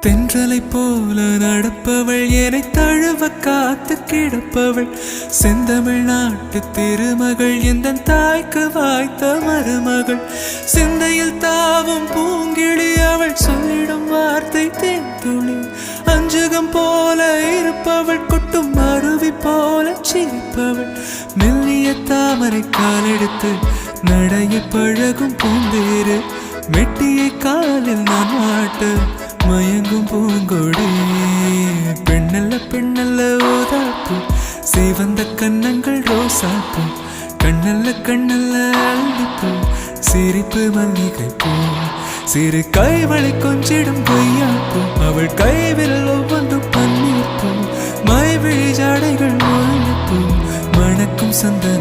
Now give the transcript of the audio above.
தென்றலை போல நடப்பவள் என்னை தழுவ காத்து கிடப்பவள் செந்தமிழ் நாட்டு திருமகள் எந்த தாய்க்கு வாய்த்த மருமகள் சிந்தையில் தாவும் பூங்கிழி அவள் சொல்லிடும் வார்த்தை தேன்துளி அஞ்சுகம் போல இருப்பவள் கொட்டும் அருவி போல சிரிப்பவள் மெல்லிய தாமரை காலெடுத்து நடைய பழகும் பூந்தேறு மெட்டியை காலில் நான் மாட்டு மயங்கும் பூங்கொடி பெண்ணல்ல பெண்ணல்ல ஓதாப்பு சிவந்த கண்ணங்கள் ரோசாப்பு கண்ணல்ல கண்ணல்ல அள்ளிப்பூ சிரிப்பு மல்லிகை பூ சிறு கைவளை கொஞ்சிடும் பொய்யாப்பு அவள் கைவில் ஒவ்வொன்றும் பன்னீர் பூ மைவிழி ஜாடைகள் முள்ளிப்பூ மணக்கும் சந்த